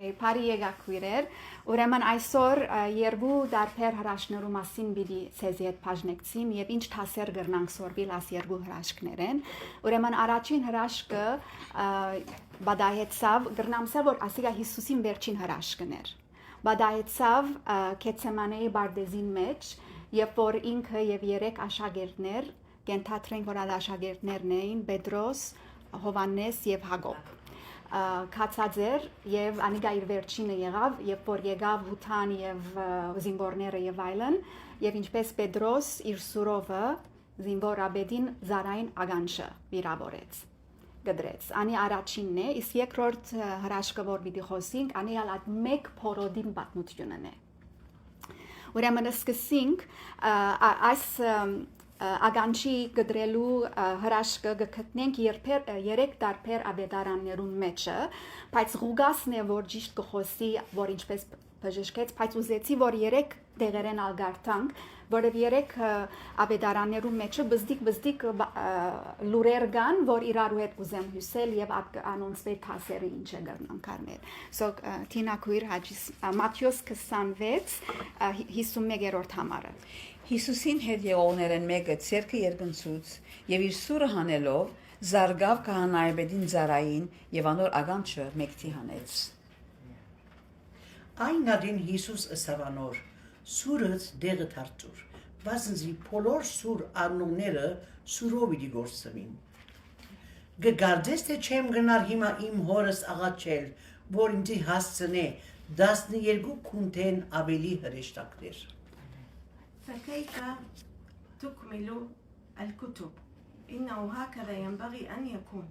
Բարի եկակույրեր, ուրեմն այսօր երկու դարբեր հրաշքներու մասին պիտի ցեզի հետ բաժնեկցիմ եւ ինչ թասեր գրնանք սորվիլ աս երկու հրաշքներեն։ Ուրեմն առաջին հրաշքը բադայեցավ գրնամսա որ ասիգա Հիսուսին վերջին հրաշքն էր։ Բադայեցավ Գեթսեմանեի բարդեզին մեջ, երբ որ ինքը եւ երեք աշակերտներ կենթադրեն որ աշակերտներն էին Պետրոս, Հովանես եւ Հակոբ։ Կացածեր եւ անիգա իր վերջինը եղավ, երբ որ եկավ Հութան եւ զինվորները եւ այլն, եւ ինչպես Պետրոս իր սուրովը զինվոր աբեդին զարային ագանչը վիրավորեց, գդրեց։ Անի առաջինն է, իսկ երկրորդ հրաշքը որ պիտի խոսենք, անի ալատ մեկ փորոդին պատմությունն է։ Ուրեմն սկսենք այս ագանչի գդրելու հրաշքը գտնենք երեք դարբեր աբեդարաններուն մեջը, բայց Ղուգասն է որ ճիշտ կխոսի, որ ինչպես բժշկեց, բայց ուզեցի որ երեք դեղերեն ալգարտանք, որով երեք աբեդարաններուն մեջը բզդիկ լուրեր կան, որ իրարու հետ ուզեմ հյուսել եւ անոնցվե թասերը ինչ է գրնան կարներ։ So Թինաքույր Հաջիս Մատթեոս 26 51-րդ համարը։ Հիսուսին հետ եղողներն մեկը ցերկը երկնցուց եւ իր սուրը հանելով զարգավ քահանայբեդին ծարային եւ անոր ագանչը մեկտի հանեց։ Այն նադին Հիսուս ըսավանոր սուրըց դեղը թարտուր վասնզի բոլոր սուր անունները սուրով իդի գործվին գգարդես թե չեմ գնար հիմա իմ հորս աղաչել որ ինձի հասցնե 12 քունտեն ավելի հրեշտակներ فكيف تكمل الكتب إنه هكذا ينبغي أن يكون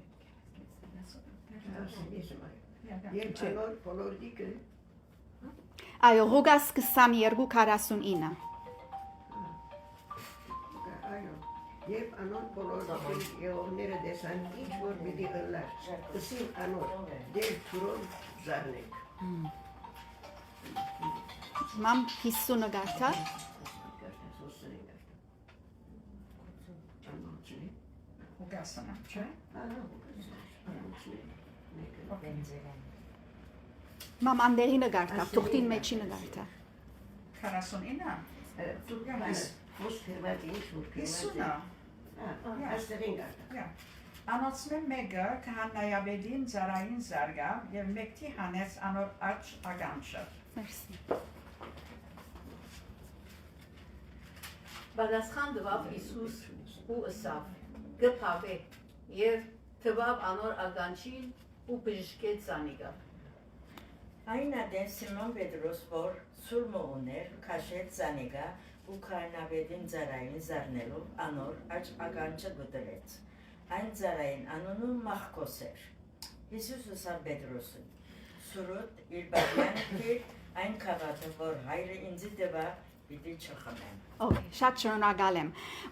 Այո, Ղուգաս 22:49 Եվ անոր բոլոր եղողները դեսան ինչ որ պիտի ըլլար, կսին անոր, դեր թուրով զարնեք։ Մամ 50-ը գարտա։ Ուգասանա, չէ՞։ Մամ անդերինը գարտա, թուղթին մեջինը գարտա։ 49 Դուգանս ոստերված ինչ որ Հիսունա աստերին գարտա։ Անոցմեն մեկը քահանայաբեդին ծարային զարգավ եւ մեկտի հանեց անոր աճ ագանչը։ Մերսի։ Բադասխան դվավ Հիսուս ու ըսավ գփավե եւ թվավ անոր ագանչին ու բժշկեց անիգա Այն ադեն Սիմոն Պետրոս որ սուրմը ուներ քաշեց զանիգա ու քահանայբեդին ծարային զարնելով անոր աճ ագանչը գտրեց Այն ծարային անունը Մախկոս էր Հիսուս ուսավ Պետրոսին Սուրոտ իր բաժանը այն քաղաքը որ հայրը ինձ դվա պիտի չխմեմ Okay, շատ շնորհակալ եմ։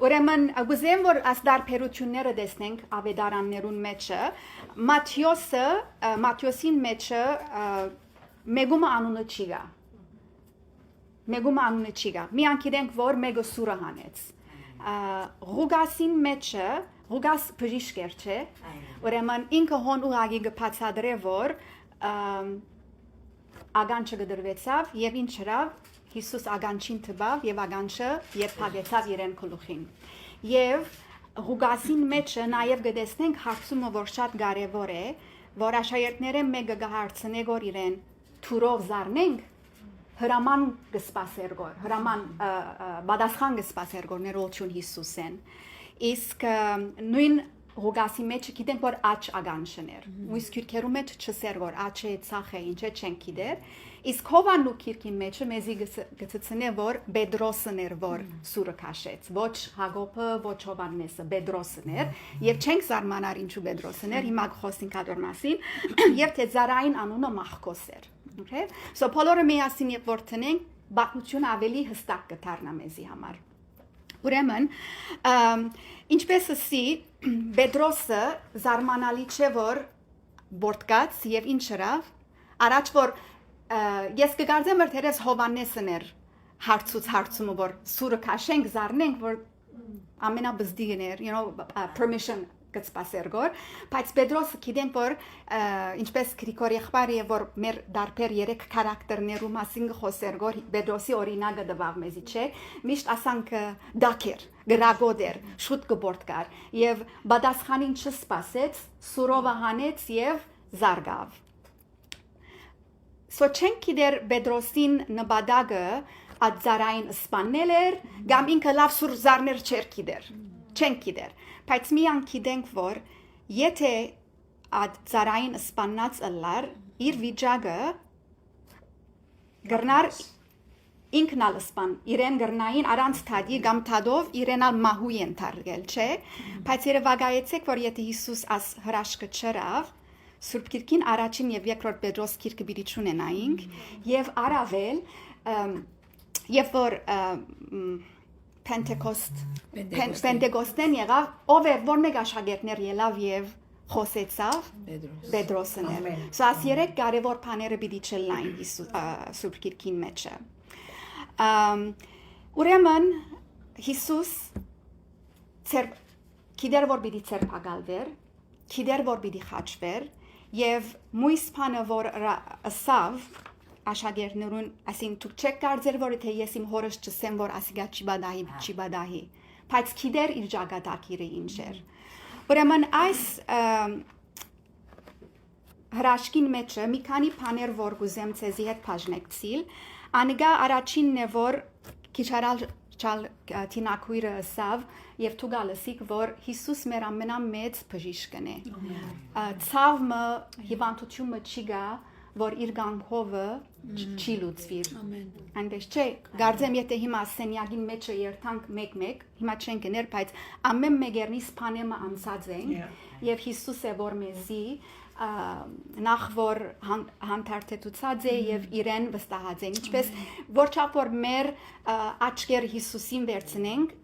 Ուրեմն գուզեմ որ այս դարբերությունները տեսնենք ավետարաններուն մեջը, Մատթեոսին մեջը մեգումը անունը չի գա։ Մեգումը անունը չի գա։ Միան գիտենք որ մեգը սուրը հանեց։ Ղուգասին մեջը Ղուգաս բժիշկ էր, չէ՞։ Ուրեմն ինքը հոն ուղագի գբացադրե որ ագանչը գդրվեցավ եւ ինչ հրավ Հիսուս ագանչին տվավ եւ ագանչը երբագեցավ իրեն գլուխին։ Եվ Ղուգասին մեջը նաեւ գտեսնենք հարցումը որ շատ կարեւոր է, որ աշակերտները մեկը գահարցնե որ իրեն թուրով զարնենք հրաման կսպասեր գոր, հրաման բադասխան կսպասեր գոր ներողություն Հիսուսեն։ Իսկ նույն Ղուգասի մեջ գիտենք որ աճ ագանչն էր։ Ու իսկ քիրքերու մեջ չսեր որ աճը ցախ է, ինչ է չենք գիտեր։ Իսկ Հովանու քիրքի մեջը մեզի գծցնե որ Պետրոսն էր որ սուրը քաշեց, ոչ Հակոբը, ոչ Հովանեսը, Պետրոսն էր, եւ չենք զարմանար ինչու Պետրոսն էր, հիմա խոսենք ադոր մասին, եւ թե զարային անունը Մախկոս էր։ Okay? So բոլորը միասին երբ որ տնենք, բախություն ավելի հստակ կդառնա մեզի համար։ Ուրեմն, ինչպես ասի, Պետրոսը զարմանալի չէ որ բորտկաց եւ ինչ հրավ, առաջ որ ես կգարձեմ որ թերես Հովանեսն էր հարցումը որ սուրը քաշենք զարնենք որ ամենաբզդիգն էր, permission կծպասերգոր, բայց Պետրոսը գիտենք որ ինչպես Գրիգոր եղբայրը որ մեր դարբեր 3 քարակտերներու մասին խոսերգոր Պետրոսի օրինակը դվավ մեզի չէ, միշտ ասանք դակեր, գրագոդեր, շուտ կբորտկար եւ բադասխանին չսպասեց, սուրովը հանեց եւ զարգավ։ Սո չենք գիտեր Պետրոսին նպատակը այդ զարային սպանել էր, կամ ինքը լավ սուր զարներ չէր գիտեր։ Չենք գիտեր, բայց միան գիտենք որ եթե այդ զարային սպանած ըլլար իր վիճակը գրնար ինքնալ սպան իրեն գրնային առանց թադի կամ թադով իրենալ մահու ենթարկել, չէ, բայց երևակայեցեք որ եթե Հիսուս աս հրաշքը չրավ Սուրբ Գիրքին առաջին եւ երկրորդ Պետրոս գիրքը պիտի չունենայինք եւ առավել երբ որ Պենտեկոստեն եղավ, ով էր որ մեկ աշակերտներ ելավ եւ խոսեցավ Պետրոսն էր։ Սա աս 3 կարևոր բաները պիտի չլայն Սուրբ Գիրքին մեջը։ Ուրեմն Հիսուս գիտեր որ պիտի ցերպակալվեր, գիտեր որ պիտի խաչվեր եւ մույս բանը որ ասավ աշակերտներուն, ասին դուք չեք կարծեր որ թե ես իմ հորս չսեմ որ ասիգա չիբադահի, բայց գիտեր իր ճակատագիրը ինչ էր։ Ուրեմն այս հրաշքին մեջը մի քանի բաներ որ գուզեմ ցեզի հետ բաժնեկցիլ, անիգա առաջինն է որ քիչարալ թինակույրը ասավ եւ թուգալսիկ որ Հիսուս մեր ամենամեծ բժիշկն է։ Ցավը հիվանդությունը չի գա որ իր գանքովը չի լուծվի։ Այնպես չէ, գարձեմ եթե հիմա սենյակին մեջը երթանք մեկ-մեկ, հիմա չենք գներ, բայց ամեն մեկերնից բանեմը անցած են եւ Հիսուս է որ մեզի նախ որ հանդարտեցած է եւ իրեն վստահած է ինչպես որ չափ որ մեր աչքեր Հիսուսին վերցնենք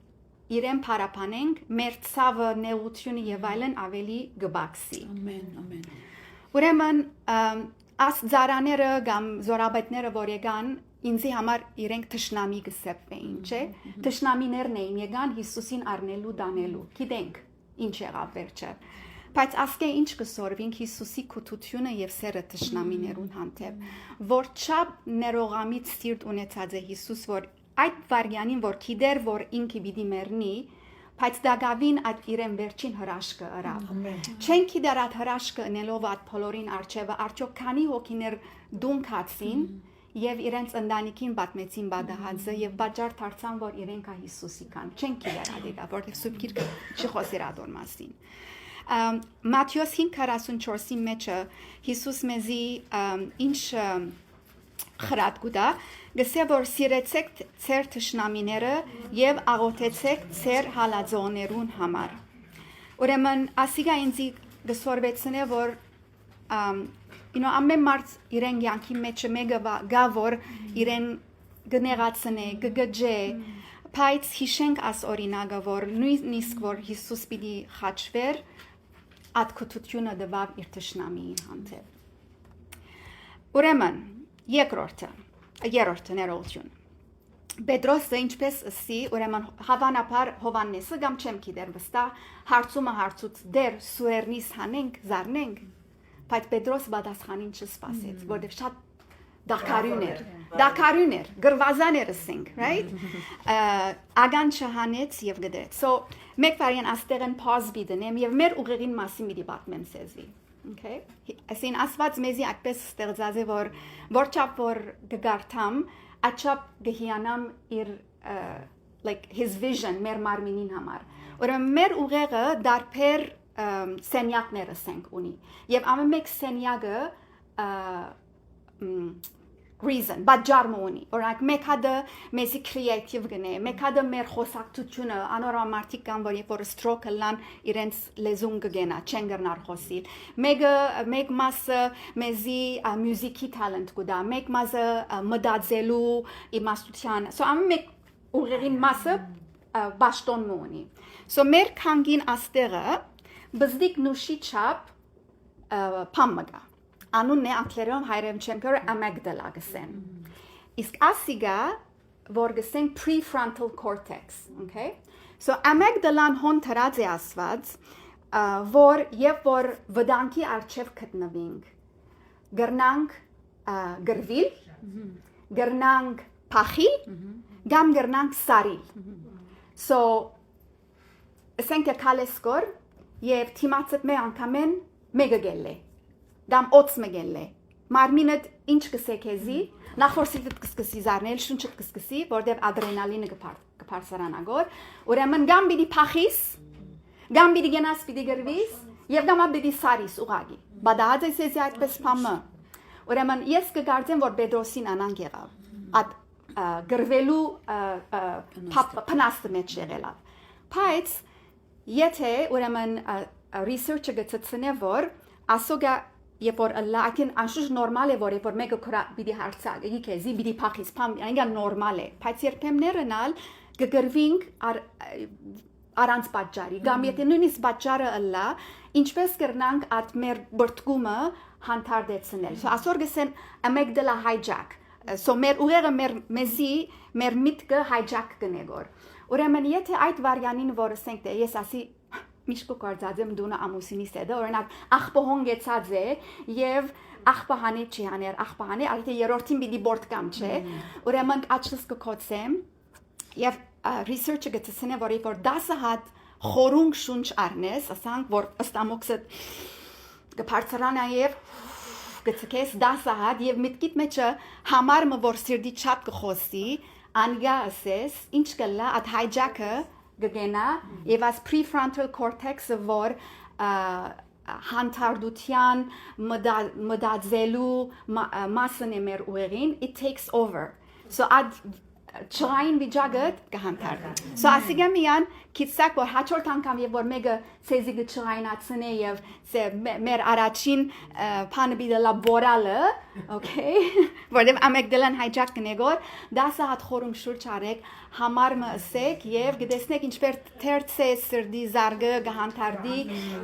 իրեն փարապանենք մեր ցավը նեղությունը եւ այլն ավելի գբաքսի ամեն ուրեմն աս ծարաները կամ զորաբետները որ եկան ինձի համար իրենք թշնամի գսեպվեին չէ թշնամիներն էին եկան Հիսուսին առնելու դանելու գիտենք ինչ եղավ վերջը բայց ասկե ինչ կսորվինք Հիսուսի քութությունը եւ սերը թշնամիներուն հանդեպ որ չափ ներողամիտ սիրտ ունեցած է Հիսուս որ այդ վարյանին որ գիտեր որ ինքը պիտի մեռնի բայց դակավին այդ իրեն վերջին հրաշքը ըրավ չեն գիտեր այդ հրաշքը նելով այդ բոլորին արջևը արդյոք քանի հոգիներ դուն կացին եւ իրենց ընտանիքին պատմեցին բադահածը եւ բաճար դարձան որ իրենք ա Հիսուսի կան չեն գիտեր ադիգա որտեղ Սուրբ Գիրքը չխոսեր ադոր մասին Մատթեոս 5:44-ի մեջը Հիսուս մեզի ինչ խրատ գուտա գսե որ սիրեցեք ձեր թշնամիները եւ աղոթեցեք ձեր հալածողներուն համար ուրեմն ասիգա ինձի գսորվեցնե որ ամեն մարդ իրեն յանքի մեջը մեգա գա որ իրեն գնեղացնե գգջե բայց հիշենք աս օրինակը որ նույնիսկ որ Հիսուս պիտի խաչվեր ատքութությունը դվավ իր թշնամիին հանդեպ ուրեմն երրորդը ներողություն Պետրոսը ինչպես ասի ուրեմն հավանաբար Հովաննեսը կամ չեմ գիտեր վստահ հարցումը հարցուց դեր սուերնիս հանենք զարնենք բայց Պետրոս պատասխանին չսպասեց որովհետև շատ դակարյուն էր գրվազան էր ասենք right ագան չհանեց եւ գդրեց so մեկ վարյան աստեղեն pause բիդնեմ եւ մեր ուղեղին մասին մի պատմեմ սեզի okay ասին ասված մեզի այդպես ստեղծած է որ չափ որ գգարտամ աչափ գհիանամ իր like his vision մեր մարմինին համար ուրեմն մեր ուղեղը դարբեր սենյակներ ասենք ունի եւ ամեն մեկ սենյակը reason բաժար մոնի օրինակ մեկ հատը մեզի creative գնե մեկ հատը մեր խոսակցությունը անորոշ մարդիկ կան որ երբ որ stroke լան իրենց լեզուն կգենա չեն գնար խոսիլ մեկ մասը մեզի մյուզիկի talent կուտա մեկ մասը մտածելու իմաստության so ամեն մեկ ուղեղին մասը բաշտոն մոնի so մեր քանգին աստեղը բզդիկ նուշի չափ փամմագա անունն է անգլերեն հայերեն չեմ կորը amygdala գսեն իսկ ասիգա որ գսեն prefrontal cortex okay so amygdalan հոն թրած է ասված որ երբ որ վտանգի առջև գտնվենք գրնանք գրվիլ գրնանք փախիլ կամ գրնանք սարիլ so ասենք կալեսկոր եւ թիմացդ մե անգամեն մեգը գելլե կամ օծ մեգելլե մարմինդ ինչ կսեքեզի նախորսիդ կսկսի զարնել շունչը կսկսի որտեվ ադրենալինը կփարսարանագոր ուրեմն կամ պիտի փախիս կամ պիտի գնաս պիտի գրվիս եւ կամ պիտի սարիս ուղագի բադահած էսի այդպես փամը ուրեմն ես կգարձեմ որ Պետրոսին անանք եղավ այդ գրվելու փնաստը մեջ եղելավ բայց եթե ուրեմն research-ը գծցնե որ ասոգա երբ որ լակին անշուշտ նորմալ է որ երբ որ մեկը պիտի հարցակ իքեզի պիտի փախիս փամ այնքան նորմալ է բայց երբեմներնալ գգրվինք առանց պատճառի կամ եթե նույնիսկ պատճառը ըլլա ինչպես կրնանք այդ մեր բրտկումը հանդարտեցնել so ասոր գսեն amygdala hijack so մեր ուղեղը մեզի մեր միտքը hijack կնեգոր ուրեմն եթե այդ վարյանին որ ասենք թե ես ասի Միշկու կարձածեմ դունը ամուսինիս հետը, օրինակ աղբահոն գեցած է եւ աղբահանի չի հաներ, աղբահանի, այլ երրորդին պիտի բորդ կամ չէ, ուրեմն աչքս կկոծեմ եւ research-ը գծեցնե որ որ 10 հատ խորունգ շունչ առնես, ասանք որ ըստամոքսը կբարձրանա եւ գծկես 10 հատ եւ միտքիդ մեջը համարը որ սիրդի չափ կխոսի, անգա ասես, ինչ կլա այդ hijack-ը գգենա եւ as prefrontal cortex-ը որ հանդարտության մտածելու մասն է մեր ուղեղին it takes over so ad Չային վիճակը կհանդարտի։ So ասիգամիան քիծակ որ հաջորդ անգամ եւ որ մեկը ցեզի գչայնացնե եւ մեր առաջին բանը բիդը լաբորալը, okay, որտեղ ամեգդելան hijack կնեգոր, 10 հատ խորում շուրջ արեք, համարը ասեք եւ գտեսնեք ինչպես թերցե սրդի զարգը կհանդարտի,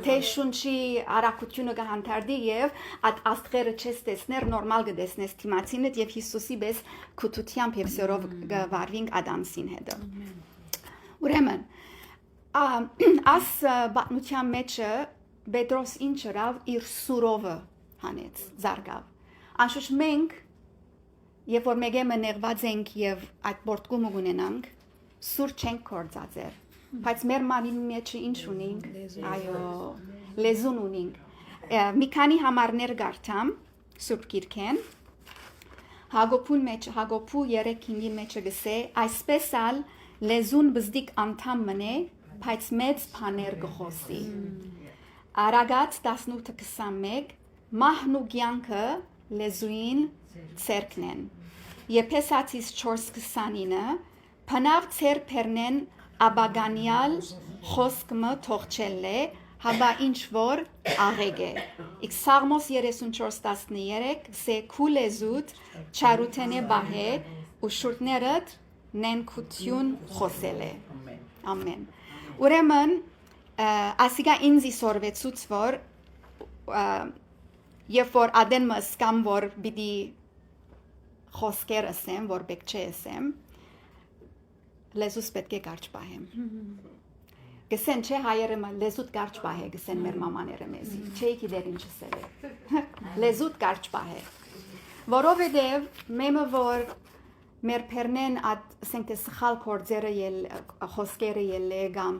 թե շունչի արակությունը կհանդարտի եւ այդ աստղերը չես տեսներ նորմալ կտեսնես թիմացինը եւ Հիսուսի պես քութությամբ եւ սորով վարվինք Ադամսին հետը։ Ուրեմն աս բանության մեջը Պետրոս ինչ արավ իր սուրովը հանեց զարգավ։ Անշուշտ մենք երբ որ մեգե մներված ենք եւ այդ բորտկումը ունենանք սուր չենք կործածեր բայց մեր մարմինի մեջ ինչ ունենք այո լեզուն ունենք մի քանի համարներ գարտամ սուրբ գիրքեն Հակոբուն մեջ Հակոբու 3:5-ի մեջ գսե այսպես ալ լեզուն բզդիկ անդամ մնե բայց մեծ բաներ գխոսի Արագած 18:21 մահն ու կյանքը լեզուին ցերկնեն Եփեսացիս 4:29 Փնավ ցեր փերնեն աբագանյալ խոսքմը թողչելե հաբա ինչ որ աղեգե Սաղմոս 34:13 սե քուլեզուտ չարութենե բահե ու շուրտներդ նենքություն խոսելե ամեն Ուրեմն ասիգա ինձի սորվեցուց որ երբ որ ադեն մսկամ որ բիդի խոսքեր ասեմ, որ պետք չէ ասեմ, լեզուս պետք է կարճ պահեմ։ Գսեն չէ հայերը լեզուտ կարճ պահե, գսեն մեր մամաները մեզի, չէի գիտեր ինչ ասել է։ Լեզուտ կարճ պահե։ Որովհետև մեմը որ մեր փերնեն ասենք թե սխալ կորձերը խոսքերը ելե կամ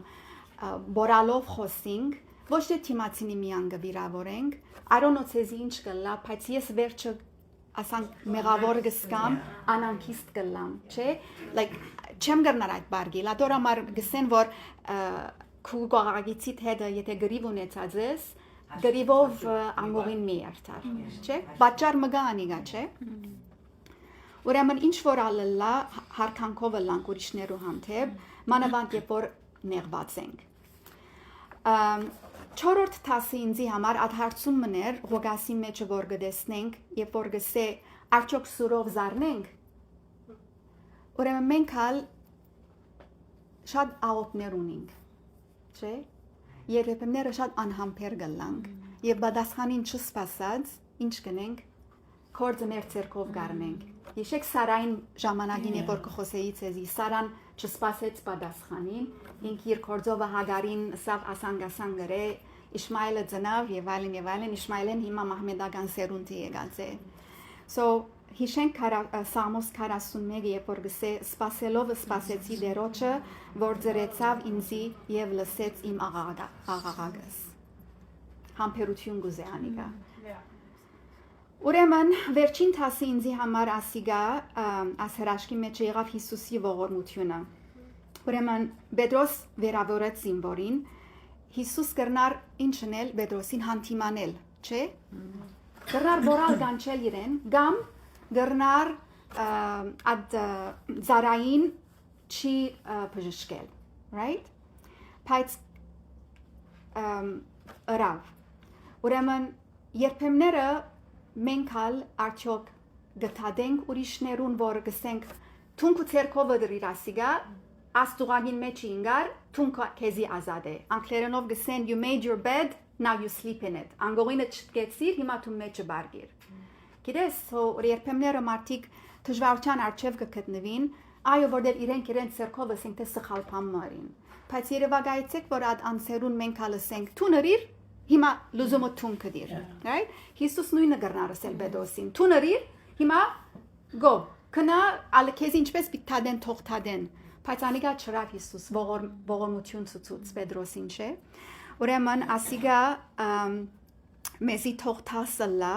բորալով խոսինք, ոչ թե թիմացինի միան գվիրավորենք, արոնոցեզի ինչ կլա, բայց ես վերջը ասանք մեղավոր գսկամ անանքիստ կլամ չէ like չեմ գնար այդ բարգի լադոր ամար գսեն որ քու գողագիցիդ հետը եթե գրիվ ունեցած ես գրիվով անգողին մի երթար չէ բաճար մգա անիգա չէ ուրեմն ինչ որ ալլա հարկանքով լանք ուրիշներու հանդեպ մանավանդ երբ որ նեղված ենք Չորրորդ տասը ինձի համար այդ հարցում մներ Ղուգասի մեջը որ գտեսնենք երբ որ գսե արդյոք սուրով զարնենք ուրեմն մենք հալ շատ աղոթներ ունենք չէ երբեմները շատ անհամբեր գլանք եւ բադասխանին չսպասած ինչ կնենք կորձը մեր ցերկով գարնենք Իշեք Սարային ժամանակին երբ որ կխոսեի ցեզի Սարան չսպասեց բադասխանին ինք իր կորձովը հագարին սավ ասանգասան գրե Իսմայելը ծնավ եւ այլն, Իսմայելն հիմա մահմեդական սերունդի եկած է։ So հիշենք Սամոս 41 երբ որ գսե սпасելով սпасեցի դերոջը, որ ձրեցավ ինձի եւ լսեց իմ աղաղակս։ Համբերություն գուզե անիգա։ Ուրեմն վերջին տասը ինձի համար ասիգա ասերաշկի մեջ եղավ Հիսուսի ողորմությունը։ Ուրեմն Պետրոս վերավորեց զինվորին, Հիսուս կրնար ինչնել Պետրոսին հանդիմանել, չէ՞։ Կրնար բորալ գանչել իրեն, կամ կրնար այդ զարային չի բժշկել, right? Բայց ըրավ։ Ուրեմն երբեմները մենք հալ արդյոք գտադենք ուրիշներուն, որ գսենք թունք ու ցերկովը դրիր ասիգա, աստուղագին մեջ ինգար, թունքը քեզի ազատ է։ Անգլերենով գսեն you made your bed, now you sleep in it։ Անգողինը չկեցիր, հիմա դու մեջը բարգիր։ Գիտես, երբեմները մարդիկ դժվարության առջև կգտնվին, այո, որտեղ իրենք ցերկովը ասենք թե սխալ բան մարին։ Բայց երևակայեցեք, որ այդ անցերուն մենք հալ ասենք թու նրիր, հիմա լուզումը թունքը դիր, right? Հիսուս նույնը գրնարսել Պետրոսին։ Թու նրիր, հիմա go։ Կնա ալքեզ ինչպես պիտադեն թողտադեն։ Բայց անիգա չրավ Հիսուս ողորմություն ցուցուց Պետրոսին, չէ։ Ուրեմն ասիգա մեզի թողտասլա,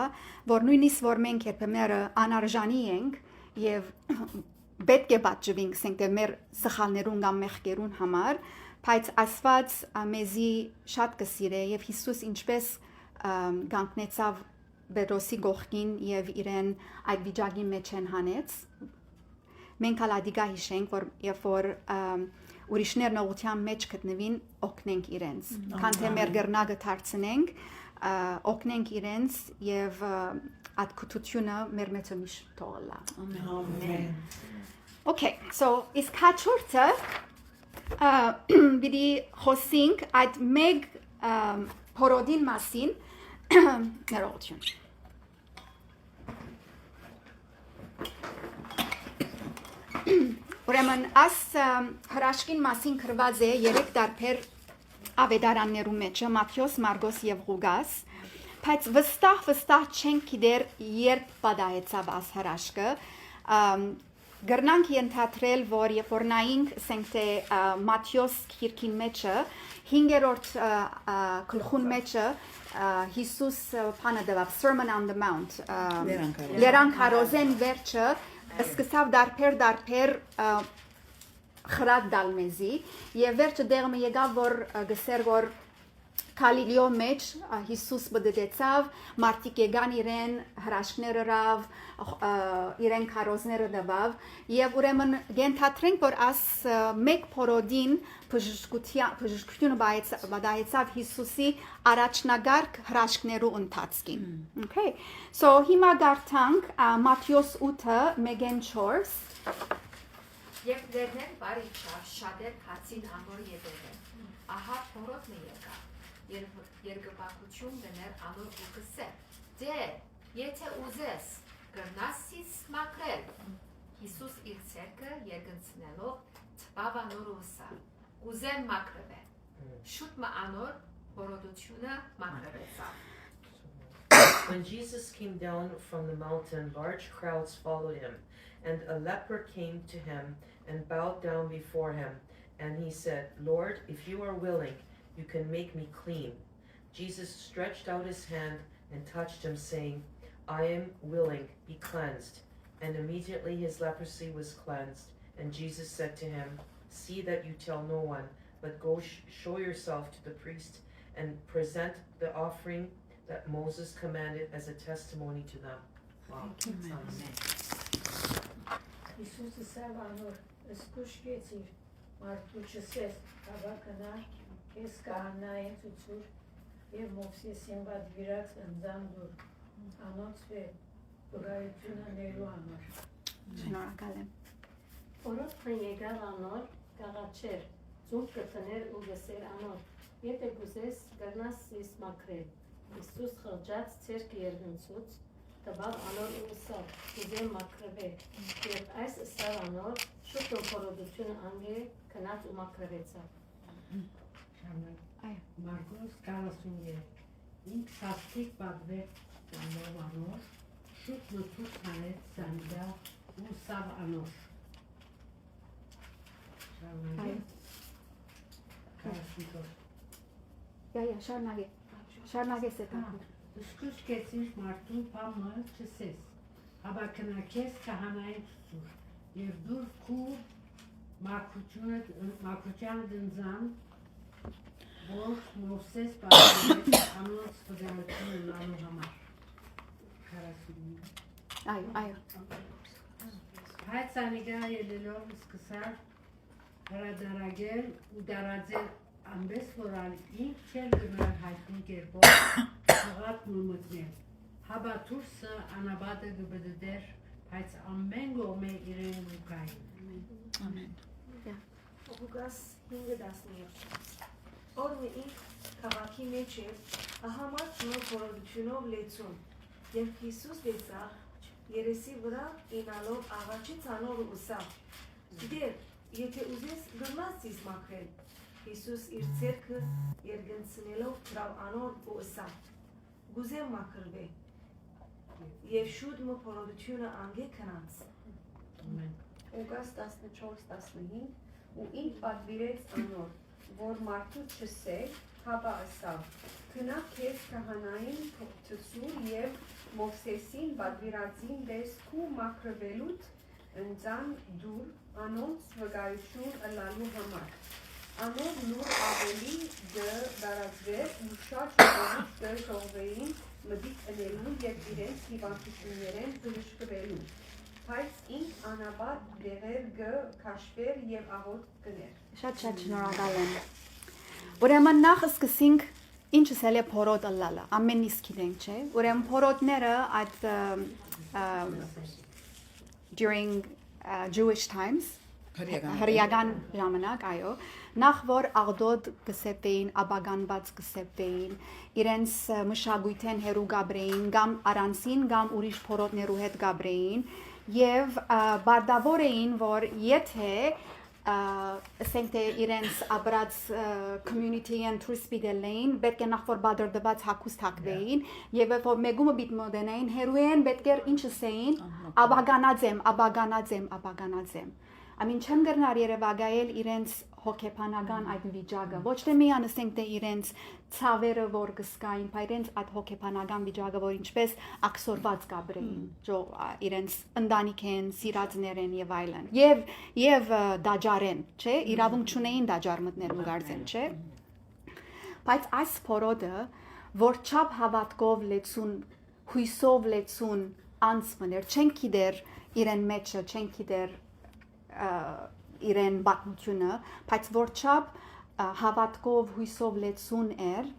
որ նույնիսկ որ մենք երբեմն անարժանի ենք եւ պետք է պատժվենք ասենք թե մեր սխալներուն կամ մեղքերուն համար, բայց Աստված մեզի շատ կսիրե եւ Հիսուս ինչպես գանքնեցավ Պետրոսի գողքին եւ իրեն այդ վիճակի մեջ են հանեց։ Մենք հալադիգա հիշենք, որ երբ որ ուրիշներն ուղղության մեջ գտնվին, օգնենք իրենց։ Քան թե մեր գրնագը դարձնենք, օգնենք իրենց եւ այդ կուտությունը մեր մեծը միշտ թողլա։ Amen. Okay, so իսկ հաջորդը բիդի խոսենք այդ մեկ փորոդին մասին ներողություն։ Ուրեմն աս հրաշքին մասին գրված է 3 տարբեր ավետարաններու մեջ, Մատթեոս, Մարգոս եւ Ղուգաս, բայց վստահ չենք գիտեր երբ պատահեցավ աս հրաշքը, գրնանք ենթադրել, որ երբ որ նայինք, ասենք թե Մատթեոս գիրքին մեջը 5-րդ գլխուն մեջը Հիսուս բանը դվավ Sermon on the Mount, Լերան քարոզեն վերջը սկսավ դարբեր խրատ դալմեզի եւ վերջը դեղը եկավ որ գսեր որ Քալիլիո մեջ Հիսուս բդեցավ մարտիկ եկան իրեն հրաշքները ռավ իրեն քարոզները դվավ եւ ուրեմն գենթատրենք որ աս մեկ փորոդին բժշկությունը բադայեցավ Հիսուսի առաջնագարկ հրաշքներու ընթացքին okay so հիմա գարտանք Մատթեոս 8:1-4 Եվ դերներ բարի շատեր հացին անոր ետևը ահա փորոտն եկա երկրպագություն դներ անոր ու կսե դե եթե ուզես կրնասից մակրել Հիսուս իր ցերկը երկնցնելով տպավ անոր ուսա ուզեն մակրվե շուտ մը անոր փորոտությունը մակրվեցավ When Jesus came down from the mountain, large crowds followed him, and a leper came to him and bowed down before him, and he said, Lord, if you are willing, you can make me clean. Jesus stretched out his hand and touched him, saying, I am willing, be cleansed. And immediately his leprosy was cleansed. And Jesus said to him, see that you tell no one, but go show yourself to the priest and present the offering that Moses commanded as a testimony to them. Wow. Հիսուսը սավ անոր սկուշ գեցիր, մարդուչսես հավակնա, կես կահանայ ծուցուր, և Մովսեսին բադ վիրած ընձանդուր, անոց վեր, բուրայությունը ներու անոր։ Շնորհակալ եմ։ Որոդը եկավ անոր, կաղաչեր, ծունկ կտներ ու գսեր անոր, եթե գուզես կրնաս սիս մակրել, Հիսուս խղճած ցերկ երգնցուց, տվավ անոր ու ըսավ, ուզեմ մակրվե, և այս ըսավ անոր, շուտ ու փորոդությունը անգե կնած ու մակրվեցավ։ Մարկոս 43 ինք սաստիկ պատվեր անով անոր շուտ մտուս հանեց զանգա ու սավ անոր Շարնագե սետակը Սկուս կեցիր մարդու պամը չսես Հաբա կնակես կահանային ծուր և դուր կու մակրուչյանը դնձան որ Մովսես պատվիրեց անոնց վկայություն ունենալու համար 45 Այո Հայց անիգա ելելով սկսար հրադարագել ու դարաձել անբես որ ինք չեր գնար հայտնի կերպով հղատն ու մտնել Հաբա թուրսը անաբադը գբդդեր բայց ամեն գոմե իրեն լուկային Ամեն Ղուկաս 5:17 Օրը ինք քաղաքի մեջ էր ահամած նոր խորհրդությունով լեցուն և Հիսուս լեցավ երեսի վրա ինալով աղաչի ցանով ուսավ Դեր եթե ուզես գրնաս իս մաքրել Հիսուս իր ձեռքը երգնցնելով դրավ անոր ու ուսավ Գուզեմ մաքրվե Եվ շուտ մը խորհրդությունը անգե քնած Ուգաս 14-15 ու ինք պատվիրեց անոր, որ մարդուց չսեր, հաբա ասավ, գնա քեզ քահանային թծուր և Մովսեսին պատվիրածին դես քու մաքրվելուց ընձան դուր անոնց վկայություն ըլլալու համար։ Անոր նոր ավելի դարածվեր ու շատ ժողովուրդ ժողովեին մտիկ ընելու և իրենց հիվանդություններեն բժշկվելու։ Բայց ինք անաբար դեղեր կաշվեր և աղոտ կներ։ Շատ շնորհակալ եմ Ուրեմն նախ սկսենք ինչս էլ է փորոտ ըլլալը ամեն իսկ գիտենք չէ Ուրեմն փորոտները at during Jewish times հրեական ժամանակ այո նախ որ աղդոդ կսեպեին աբագանված կսեպեին իրենց մշակույթեն հերու գաբրեին կամ արանցին կամ ուրիշ փորոտներու հետ գաբրեին Եվ բարդավոր էին, որ եթե ասենք թե իրենց ապրած community-ն թուրսպիդել էին, պետք է նախ որ բادرդված հակուստ հակվեին, եւ որ մեգումը բիտ մոդենային հերուեն պետք էր ինչս էին, աբագանաձեմ։ Ամեն չեմ գրնար երևակայել իրենց հոգեբանական այդ վիճակը, ոչ թե միան ասենք թե իրենց ցավերը որ կսկային, բայց իրենց այդ հոգեբանական վիճակը, որ ինչպես ակսորված կաբրեին, իրենց ընտանիքեն, սիրածներեն եւ այլն։ Եվ դաջարեն, չէ, իրավունք չունեին դաջար մտնել ու գարձեն, չէ։ Բայց այս փորոդը, որ չափ հավատքով լեցուն, հույսով լեցուն անցմներ, չեն գիտեր իրեն մեջը, չեն գիտեր իրեն բացությունը, բայց որ չափ հավատքով հույսով լեցուն էր,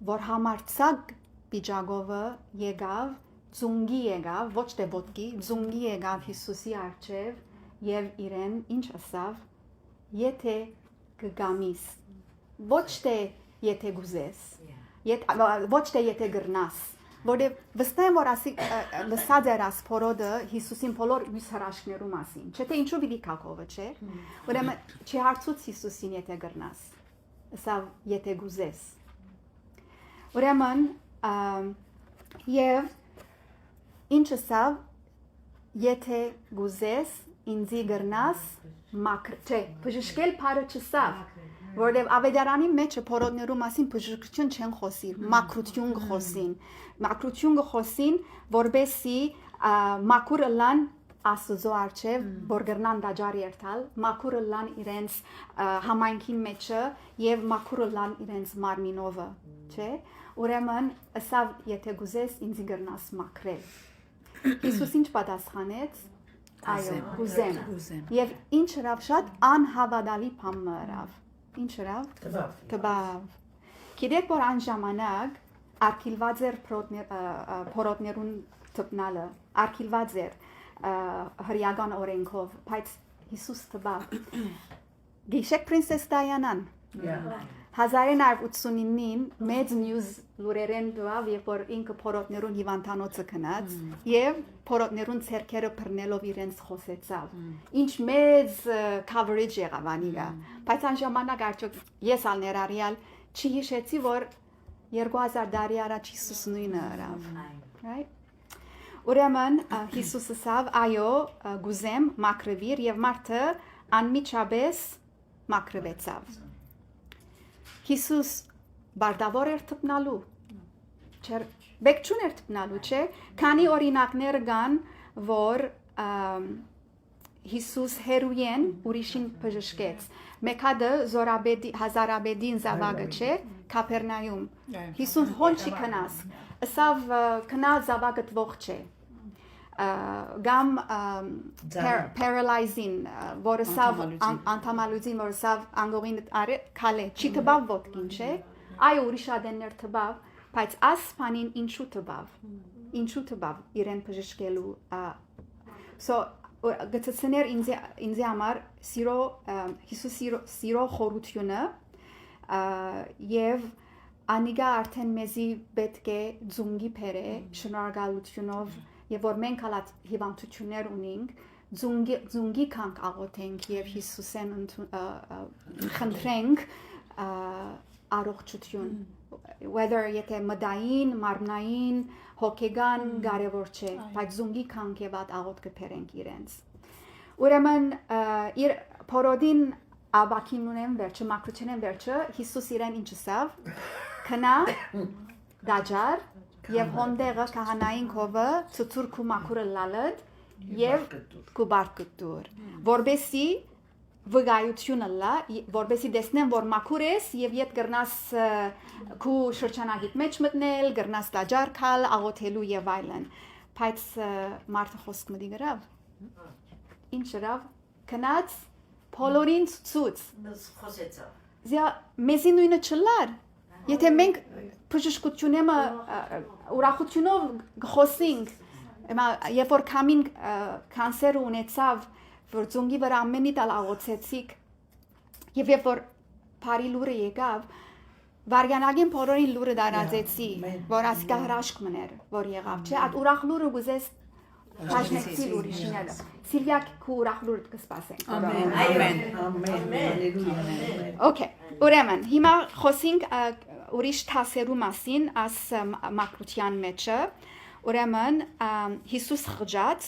որ համարցակ վիճակովը եկավ, ծունգի եկավ, ոչ թե ոտքի, ծունգի եկավ Հիսուսի առջև եւ իրեն ինչ ասավ, եթե կգամիս, ոչ թե եթե գուզես, ոչ թե եթե գրնաս, որտեղ վստահ եմ որ լսած էր աս փորոդը Հիսուսին բոլոր մյուս հրաշքներու մասին, չէ՞ թե ինչու պիտի կակովը, չէ՞։ Ուրեմն չհարցուց Հիսուսին եթե գրնաս, ասա եթե գուզես։ Ուրեմն եւ ինչ ասավ, եթե գուզես, ինձի գրնաս, չէ, բժշկել բարը չսավ։ Որտեղ ավետարանի մեջ փորոտներու մասին բժշկություն չեն խոսիր, մակրություն կխոսին։ Մակրություն կխոսին, որբեսի մակուրը լան Աստծո առջև, որ գրնան դաջար երթալ, մակուրը լան իրենց համայնքի մեջը եւ մակուրը լան իրենց մարմինովը, չէ՞։ Ուրեմն ասավ, եթե գուզես, ինձ գրնաս մաքրել։ Հիսուս ինչ պատասխանեց։ Այո, գուզեմ։ Եվ ինչ հրավ շատ անհավատալի բան մրավ։ Ինչ հրավ։ Տբավ։ Գիտեք որ այն ժամանակ արկիլված էր փորոտներուն տպնալը, արկիլված էր հրեական օրենքով, բայց Հիսուս տբավ։ Գիշեք պրինսես Դայանան։ 1989-ին մեծ նյուզ լուրերեն դուավ, երբ որ ինքը փորոտներուն հիվանդանոցը գնաց եւ փորոտներուն ցերքերը բռնելով իրենց խոսեցավ։ Ինչ մեծ coverage եղավ անիգա։ Բայց այն ժամանակ արդյոք ես ալ ներառյալ չի հիշեցի, որ 2000 տարի առաջ Հիսուս նույնը արավ, right? Ուրեմն Հիսուսը ասավ, այո, գուզեմ մաքրվիր եւ մարդը անմիջապես մաքրվեցավ։ Հիսուս բարդավոր էր թփնալու։ Չէ, բեք չուներ թփնալու, չէ, քանի օրինակներ կան, որ Հիսուս հերույեն ուրիշին բժշկեց։ Մեկ հատը Հազարաբեդին զավակը չէ, Կապերնայում։ Հիսուս հոն չի քնաս, ասավ քնա զավակը ողջ է։ Գամ paralyzing, որ ասավ անդամալուծին, որ ասավ անգողին քալե, չի տբավ ոտքին, չէ։ Այո, ուրիշ ադեններ տբավ, բայց աս փանին ինչու տբավ իրեն բժշկելու So գծցներ ինձ համար Հիսուս սիրո խորությունը եւ անիգա արդեն մեզի պետք է ձունգի բերե շնորհակալությունով եւ որ մենք հալած հիվանդություններ ունենք ձունգի կանք աղոթենք եւ Հիսուսեն խնդրենք առողջություն whether եթե մտային, մարմնային, հոգեգան կարևոր չէ, բայց զունգի կանք եւ աղոթ կփերենք իրենց։ Ուրեմն իր փորոդին աբակին ունեն վերջը, մաքրությունեն վերջը, Հիսուս իրեն ինչ ասավ, քնա, դաջար եւ հոնդեղը քահանային կովը ծուծուր քու մաքուրը լալդ եւ կուբարկտուր, որբեսի վգայությունը լա, որբեսի դեսնեն, որ մաքուր ես եւ իդ գրնաս քու շրջանագիտ մեջ մտնել, գրնաս դաջար քալ, աղոթելու եւ այլն։ Բայց մարդը խոսք մտի գրավ։ Ինչ գրավ, քնած փոլորին ցուց։ Խոսեցավ։ Զիա մեզի նույնը չլար։ Եթե մենք բժշկությունը ուրախությունով խոսենք, երբ որ կամին կանսեր ունեցավ որ ծունգի վրա ամենի տալ աղոթեցիք եւ երբ որ բարի լուրը եկավ վարյանագին փորորին լուրը դարածեցի որ ասկա հրաշք մներ որ եղավ չէ այդ ուրախ լուրը գուզես հաշնեցի լուրի շիները Սիլվիա քու ուրախ լուրը կսպասենք ամեն Okay ուրեմն հիմա խոսենք ուրիշ թասերու մասին աս մակրության մեջը ուրեմն Հիսուս խղճած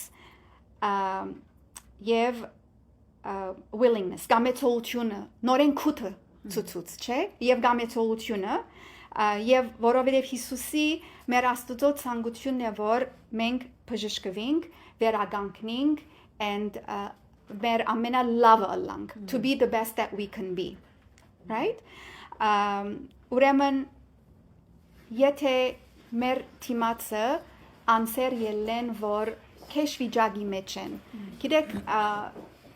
եւ willingness գամեցողությունը նորեն քութը ցուցուց չէ եւ գամեցողությունը եւ որովհետեւ Հիսուսի մեր Աստծո ցանկությունն է որ մենք բժշկվենք վերագանքնենք and մեր ամենալավը ալանք to be the best that we can be right ուրեմն եթե մեր թիմացը անսեր ելեն որ քեշ վիճակի մեջ են։ Գիտեք,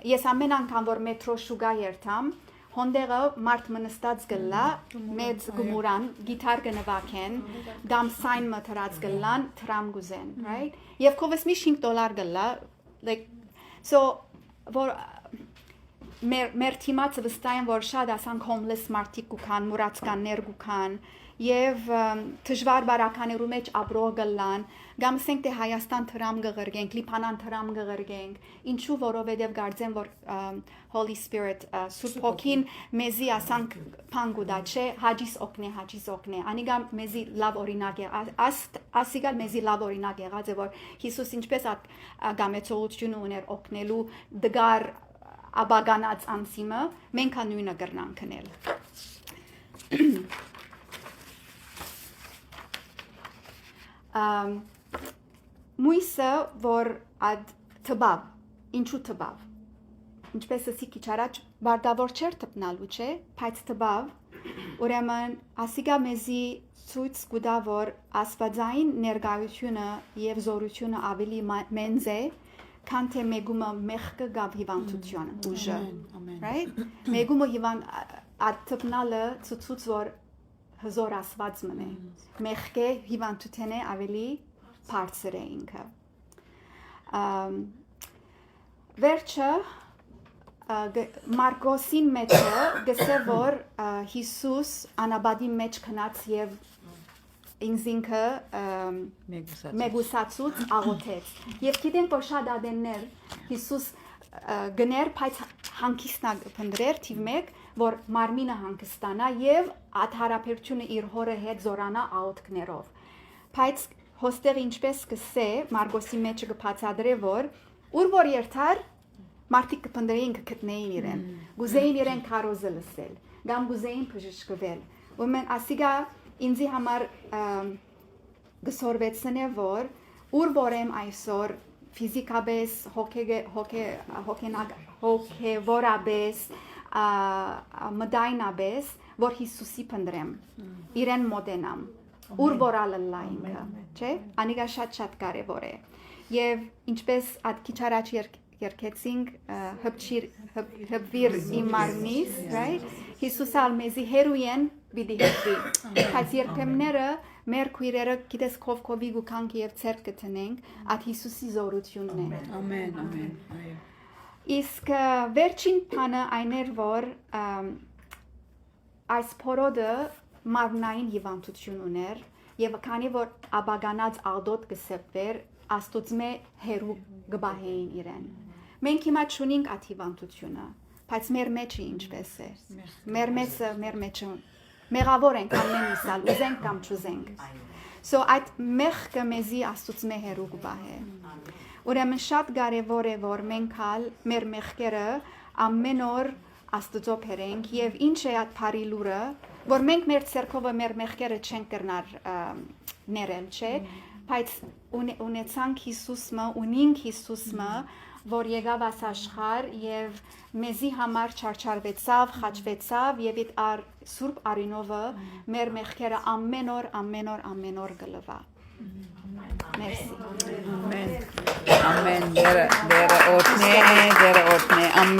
ես ամեն անգամ որ մետրո շուգա երթամ, հոնդեղը մարդ մնստած գլա, մեծ գումուրան, գիտար կնվակեն, դամ сайн մտրած գլան, տրամ գուզեն, right? Եվ կովս մի $5 գլա, like, so, որ մեր թիմացը վստահ որ շատ ասանք homeless մարդիկ կան, մուրացկաններ կան, եւ դժվար բարականերու մեջ ապրող գլան գամ ասենք թե Հայաստան թրամ գղրգենք Լիբանան թրամ գղրգենք ինչու որովհետեւ գարձեն որ Holy Spirit Սուրբ Հոգին մեզի ասանք փանգուդա չէ հաջիս օգնե անիգա մեզի լավ օրինակ է ասիգալ մեզի լավ օրինակ եղած է որ Հիսուս ինչպես գամեցողություն ուներ օգնելու դգար աբագանած անցիմը մենք նույնը կրնանք քնել Մույսը որ ադ տբավ ինչու տբավ ինչպես ասի քիչ առաջ բարդավոր չէր տպնալու չէ բայց տբավ ուրեմն ասիգա մեզի ցույց կուտա որ աստվածային ներկայությունը եւ զորությունը ավելի մենձ է քան թե մեգումը մեղքը գավ հիվանդությունը ուժը right մեգումը հիվանդ տպնալը ցույց որ հզոր ասված մնե մեղքը հիվանդության է ավելի բարձր է ինքը վերջը Մարկոսին մեջը գսե որ Հիսուս անաբադի մեջ քնած եւ ինձինքը մեգուսացուց աղոթեց եւ գիտենք որ շատ ադեններ Հիսուս գներ բայց հանգիստնա փնդրեր թիվ 1, որ մարմինը հանգստանա եւ աթարապերությունը իր հորը հետ զորանա աուտքներով։ Բայց հոստեղ ինչպես կսե Մարգոսի մեջը կբացադրե որ ուր որ երթար մարդիկ կփնդրեին կգտնեին իրեն, գուզեին իրեն քարոզը լսել, կամ գուզեին բժշկվել։ Ու մեն ասիգա ինձի համար գսորվեցնե որ ուր որ եմ այսօր ֆիզիկաբես հոգեվորաբես մդայնաբես որ Հիսուսի փնդրեմ իրեն մոդենամ ուր որ ալլա ինքը չէ անիգա շատ կարևոր է եւ ինչպես այդ քիչ առաջ երկեցինք հպվիր իմ մարմնից right Հիսուսը ալմեզի հերույեն պիտի հպվի բայց երբեմները մեր քույրերը գիտես քովի ու քանքի եւ ցերկ կտնենք այդ Հիսուսի զորությունն է ամեն իսկ վերջին բանը այն էր որ այս փորոդը մարմնային հիվանդություն ուներ եւ քանի որ աբագանած աղդոտ կսեպվեր աստուծմե հերու գբահեին իրեն մենք հիմա ճունենք այդ հիվանդությունը բայց մեր մեջը ինչպես է մեր մեջը մեղավոր ենք ամեն իսալ ուզենք կամ չուզենք so այդ մեղքը մեզի աստուծմե հերու գբահե ուրեմն շատ կարևոր է որ մենք հալ մեր մեղքերը ամեն օր աստծո բերենք եւ ինչ է այդ բարի լուրը որ մենք մեր ցերկովը մեր մեղքերը չենք կրնար ներել չէ բայց ունեցանք Հիսուսը ունինք Հիսուսը որ եկավ աս աշխարհ եւ մեզի համար չարչարվեցավ խաչվեցավ եւ իդ սուրբ արինովը մեր մեղքերը ամեն օր գլվա Merci. Amen. Amen. Dere ortne. Amen.